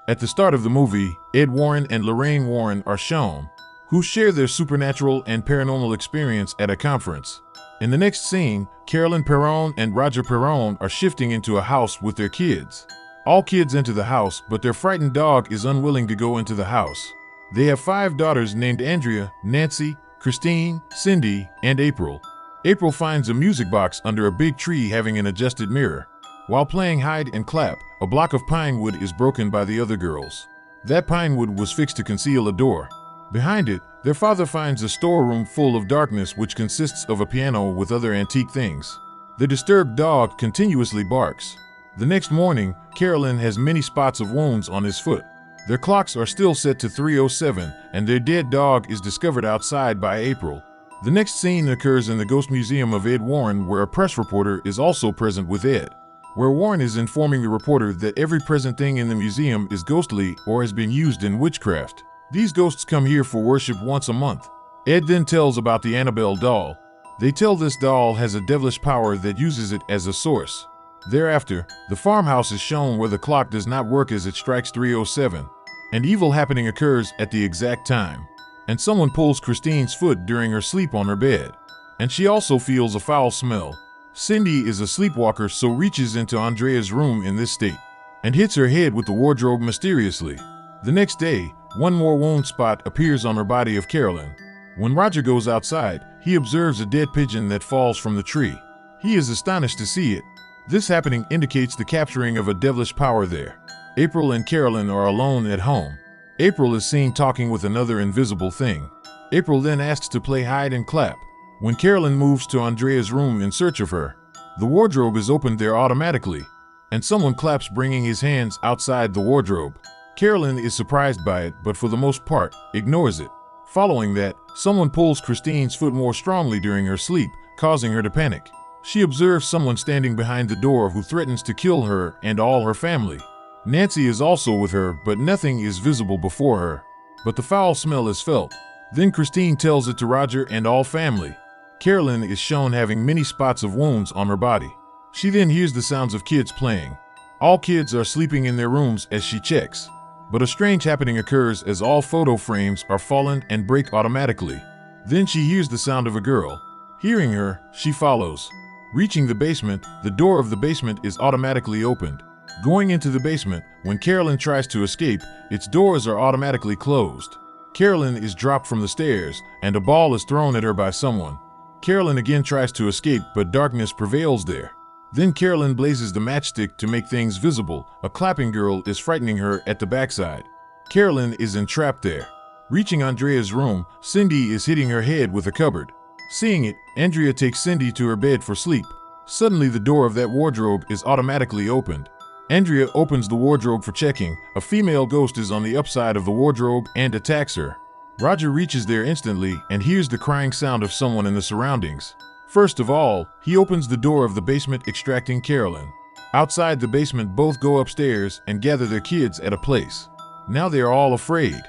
At the start of the movie, Ed Warren and Lorraine Warren are shown, who share their supernatural and paranormal experience at a conference. In the next scene, Carolyn Perron and Roger Perron are shifting into a house with their kids. All kids enter the house, but their frightened dog is unwilling to go into the house. They have 5 daughters named Andrea, Nancy, Christine, Cindy, and April. April finds a music box under a big tree having an adjusted mirror. While playing hide and clap, a block of pine wood is broken by the other girls. That pine wood was fixed to conceal a door. Behind it, their father finds a storeroom full of darkness which consists of a piano with other antique things. The disturbed dog continuously barks. The next morning, Carolyn has many spots of wounds on his foot. Their clocks are still set to 3:07, and their dead dog is discovered outside by April. The next scene occurs in the Ghost Museum of Ed Warren, where a press reporter is also present with Ed, where Warren is informing the reporter that every present thing in the museum is ghostly or has been used in witchcraft. These ghosts come here for worship once a month. Ed then tells about the Annabelle doll. They tell this doll has a devilish power that uses it as a source. Thereafter, the farmhouse is shown where the clock does not work as it strikes 3:07. An evil happening occurs at the exact time, and someone pulls Christine's foot during her sleep on her bed, and she also feels a foul smell. Cindy is a sleepwalker, so reaches into Andrea's room in this state and hits her head with the wardrobe mysteriously. The next day, one more wound spot appears on her body of Carolyn. When Roger goes outside, he observes a dead pigeon that falls from the tree. He is astonished to see it. This happening indicates the capturing of a devilish power there. April and Carolyn are alone at home. April is seen talking with another invisible thing. April then asks to play hide and clap. When Carolyn moves to Andrea's room in search of her, the wardrobe is opened there automatically, and someone claps, bringing his hands outside the wardrobe. Carolyn is surprised by it, but for the most part, ignores it. Following that, someone pulls Christine's foot more strongly during her sleep, causing her to panic. She observes someone standing behind the door who threatens to kill her and all her family. Nancy is also with her, but nothing is visible before her. But the foul smell is felt. Then Christine tells it to Roger and all family. Carolyn is shown having many spots of wounds on her body. She then hears the sounds of kids playing. All kids are sleeping in their rooms as she checks. But a strange happening occurs as all photo frames are fallen and break automatically. Then she hears the sound of a girl. Hearing her, she follows. Reaching the basement, the door of the basement is automatically opened. Going into the basement, when Carolyn tries to escape, its doors are automatically closed. Carolyn is dropped from the stairs, and a ball is thrown at her by someone. Carolyn again tries to escape, but darkness prevails there. Then Carolyn blazes the matchstick to make things visible. A clapping girl is frightening her at the backside. Carolyn is entrapped there. Reaching Andrea's room, Cindy is hitting her head with a cupboard. Seeing it, Andrea takes Cindy to her bed for sleep. Suddenly, the door of that wardrobe is automatically opened. Andrea opens the wardrobe for checking. A female ghost is on the upside of the wardrobe and attacks her. Roger reaches there instantly and hears the crying sound of someone in the surroundings. First of all, he opens the door of the basement, extracting Carolyn. Outside the basement, both go upstairs and gather their kids at a place. Now they are all afraid.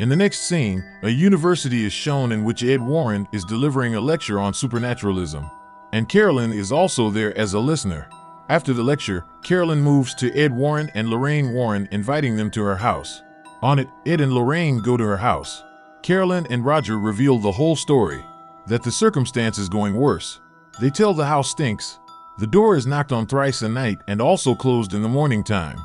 In the next scene, a university is shown in which Ed Warren is delivering a lecture on supernaturalism, and Carolyn is also there as a listener. After the lecture, Carolyn moves to Ed Warren and Lorraine Warren, inviting them to her house. On it, Ed and Lorraine go to her house. Carolyn and Roger reveal the whole story, that the circumstance is going worse. They tell the house stinks. The door is knocked on thrice a night and also closed in the morning time.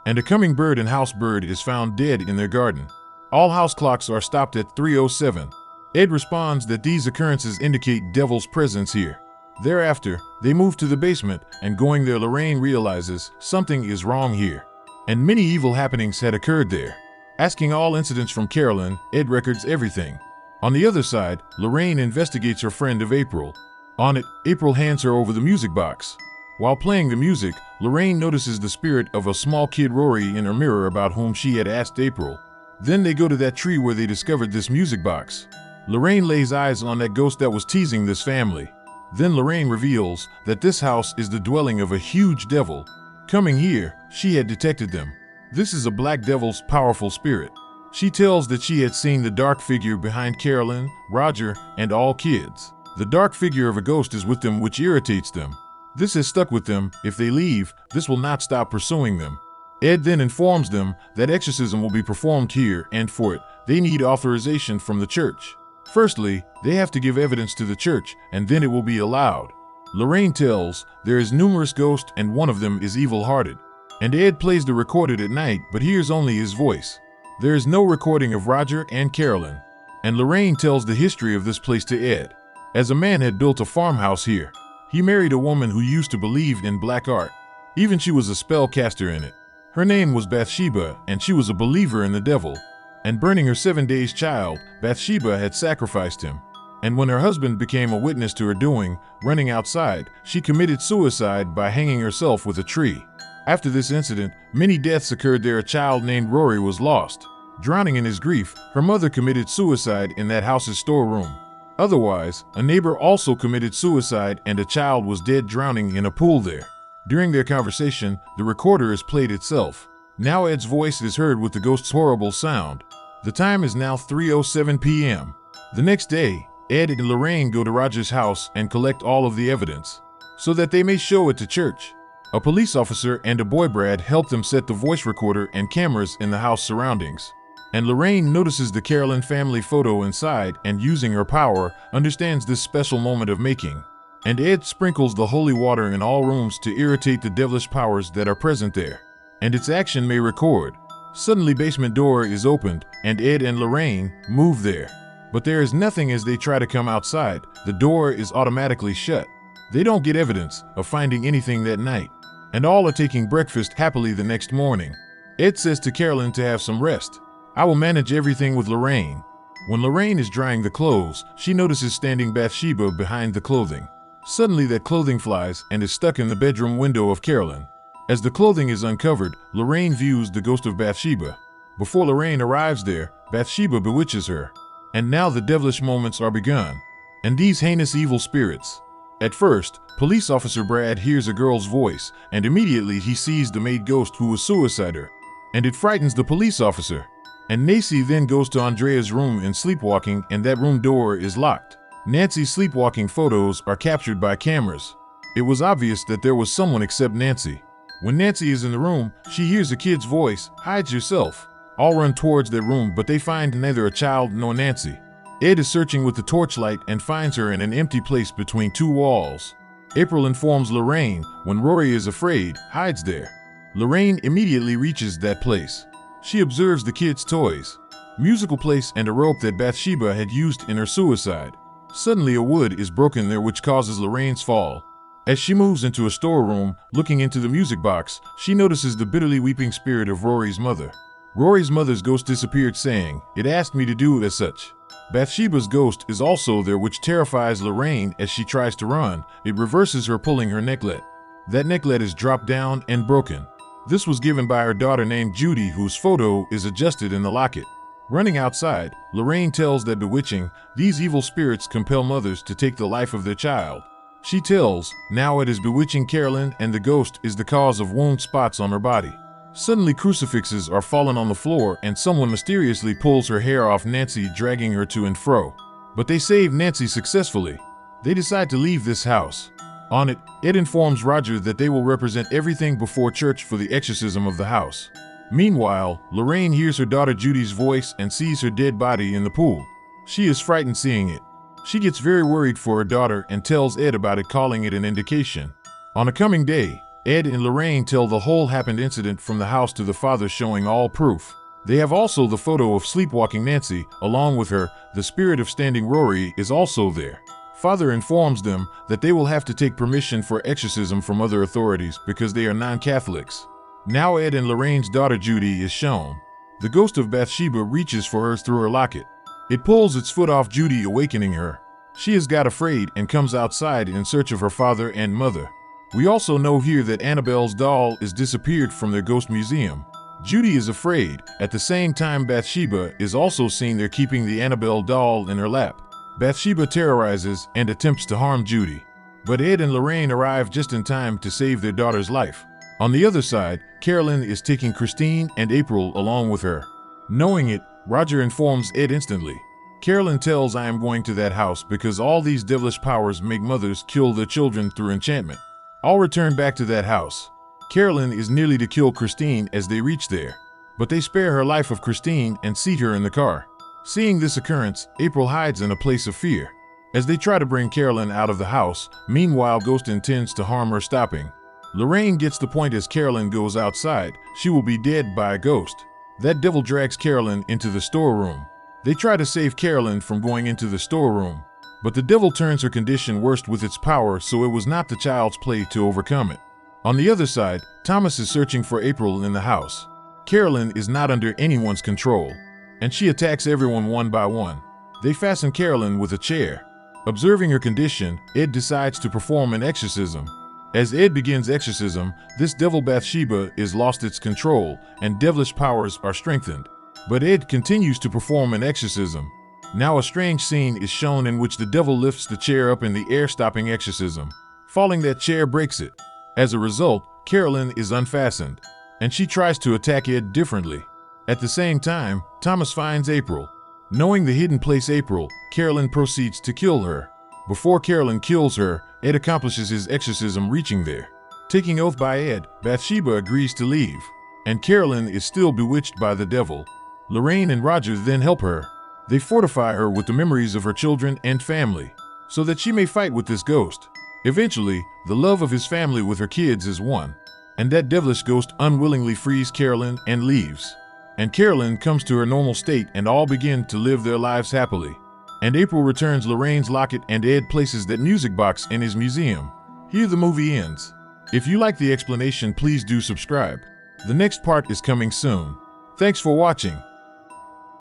And a coming bird and house bird is found dead in their garden. All house clocks are stopped at 3:07. Ed responds that these occurrences indicate devil's presence here. Thereafter, they move to the basement, and going there, Lorraine realizes something is wrong here, and many evil happenings had occurred there. Asking all incidents from Carolyn, Ed records everything. On the other side, Lorraine investigates her friend of April. On it, April hands her over the music box. While playing the music, Lorraine notices the spirit of a small kid Rory in her mirror, about whom she had asked April. Then they go to that tree where they discovered this music box. Lorraine lays eyes on that ghost that was teasing this family. Then Lorraine reveals that this house is the dwelling of a huge devil. Coming here, she had detected them. This is a black devil's powerful spirit. She tells that she had seen the dark figure behind Carolyn, Roger, and all kids. The dark figure of a ghost is with them, which irritates them. This has stuck with them. If they leave, this will not stop pursuing them. Ed then informs them that exorcism will be performed here, and for it, they need authorization from the church. Firstly, they have to give evidence to the church, and then it will be allowed. Lorraine tells there is numerous ghosts and one of them is evil-hearted. And Ed plays the recorded at night but hears only his voice. There is no recording of Roger and Carolyn. And Lorraine tells the history of this place to Ed. As a man had built a farmhouse here. He married a woman who used to believe in black art. Even she was a spellcaster in it. Her name was Bathsheba, and she was a believer in the devil. And burning her 7 days' child, Bathsheba had sacrificed him. And when her husband became a witness to her doing, running outside, she committed suicide by hanging herself with a tree. After this incident, many deaths occurred there. A child named Rory was lost. Drowning in his grief, her mother committed suicide in that house's storeroom. Otherwise, a neighbor also committed suicide and a child was dead drowning in a pool there. During their conversation, the recorder is played itself. Now Ed's voice is heard with the ghost's horrible sound. The time is now 3:07 p.m. The next day, Ed and Lorraine go to Roger's house and collect all of the evidence, so that they may show it to church. A police officer and a boy Brad help them set the voice recorder and cameras in the house surroundings. And Lorraine notices the Carolyn family photo inside and, using her power, understands this special moment of making. And Ed sprinkles the holy water in all rooms to irritate the devilish powers that are present there. And its action may record. Suddenly basement door is opened and Ed and Lorraine move there. But there is nothing as they try to come outside. The door is automatically shut. They don't get evidence of finding anything that night. And all are taking breakfast happily the next morning. Ed says to Carolyn to have some rest. I will manage everything with Lorraine. When Lorraine is drying the clothes, she notices standing Bathsheba behind the clothing. Suddenly that clothing flies and is stuck in the bedroom window of Carolyn. As the clothing is uncovered, Lorraine views the ghost of Bathsheba. Before Lorraine arrives there, Bathsheba bewitches her. And now the devilish moments are begun. And these heinous evil spirits. At first, police officer Brad hears a girl's voice, and immediately he sees the maid ghost who was suicider. And it frightens the police officer. And Nancy then goes to Andrea's room in sleepwalking, and that room door is locked. Nancy's sleepwalking photos are captured by cameras. It was obvious that there was someone except Nancy. When Nancy is in the room, she hears a kid's voice, "Hide yourself." All run towards their room, but they find neither a child nor Nancy. Ed is searching with the torchlight and finds her in an empty place between two walls. April informs Lorraine when Rory is afraid, hides there. Lorraine immediately reaches that place. She observes the kids' toys, musical place, and a rope that Bathsheba had used in her suicide. Suddenly a wood is broken there, which causes Lorraine's fall. As she moves into a storeroom, looking into the music box, she notices the bitterly weeping spirit of Rory's mother. Rory's mother's ghost disappeared, saying, "It asked me to do as such." Bathsheba's ghost is also there, which terrifies Lorraine as she tries to run. It reverses her, pulling her necklet. That necklet is dropped down and broken. This was given by her daughter named Judy, whose photo is adjusted in the locket. Running outside, Lorraine tells that bewitching, these evil spirits compel mothers to take the life of their child. She tells, now it is bewitching Carolyn, and the ghost is the cause of wound spots on her body. Suddenly crucifixes are fallen on the floor and someone mysteriously pulls her hair off Nancy, dragging her to and fro. But they save Nancy successfully. They decide to leave this house. On it, Ed informs Roger that they will represent everything before church for the exorcism of the house. Meanwhile, Lorraine hears her daughter Judy's voice and sees her dead body in the pool. She is frightened seeing it. She gets very worried for her daughter and tells Ed about it, calling it an indication. On a coming day, Ed and Lorraine tell the whole happened incident from the house to the father, showing all proof. They have also the photo of sleepwalking Nancy. Along with her, the spirit of standing Rory is also there. Father informs them that they will have to take permission for exorcism from other authorities because they are non-Catholics. Now Ed and Lorraine's daughter Judy is shown. The ghost of Bathsheba reaches for her through her locket. It pulls its foot off Judy, awakening her. She has got afraid and comes outside in search of her father and mother. We also know here that Annabelle's doll is disappeared from their ghost museum. Judy is afraid. At the same time, Bathsheba is also seen there keeping the Annabelle doll in her lap. Bathsheba terrorizes and attempts to harm Judy. But Ed and Lorraine arrive just in time to save their daughter's life. On the other side, Carolyn is taking Christine and April along with her. Knowing it, Roger informs Ed instantly. Carolyn tells, I am going to that house because all these devilish powers make mothers kill their children through enchantment. I'll return back to that house. Carolyn is nearly to kill Christine as they reach there, but they spare her life of Christine and seat her in the car. Seeing this occurrence, April hides in a place of fear. As they try to bring Carolyn out of the house, meanwhile Ghost intends to harm her stopping. Lorraine gets the point as Carolyn goes outside, she will be dead by a ghost. That devil drags Carolyn into the storeroom. They try to save Carolyn from going into the storeroom, but the devil turns her condition worse with its power, so it was not the child's play to overcome it. On the other side, Thomas is searching for April in the house. Carolyn is not under anyone's control, and she attacks everyone one by one. They fasten Carolyn with a chair. Observing her condition, Ed decides to perform an exorcism. As Ed begins exorcism, this devil Bathsheba is lost its control, and devilish powers are strengthened. But Ed continues to perform an exorcism. Now a strange scene is shown in which the devil lifts the chair up in the air, stopping exorcism. Falling that chair breaks it. As a result, Carolyn is unfastened, and she tries to attack Ed differently. At the same time, Thomas finds April. Knowing the hidden place April, Carolyn proceeds to kill her. Before Carolyn kills her, Ed accomplishes his exorcism, reaching there. Taking oath by Ed, Bathsheba agrees to leave, and Carolyn is still bewitched by the devil. Lorraine and Roger then help her. They fortify her with the memories of her children and family, so that she may fight with this ghost. Eventually, the love of his family with her kids is won, and that devilish ghost unwillingly frees Carolyn and leaves. And Carolyn comes to her normal state, and all begin to live their lives happily. And April returns Lorraine's locket, and Ed places that music box in his museum. Here the movie ends. If you like the explanation, please do subscribe. The next part is coming soon. Thanks for watching.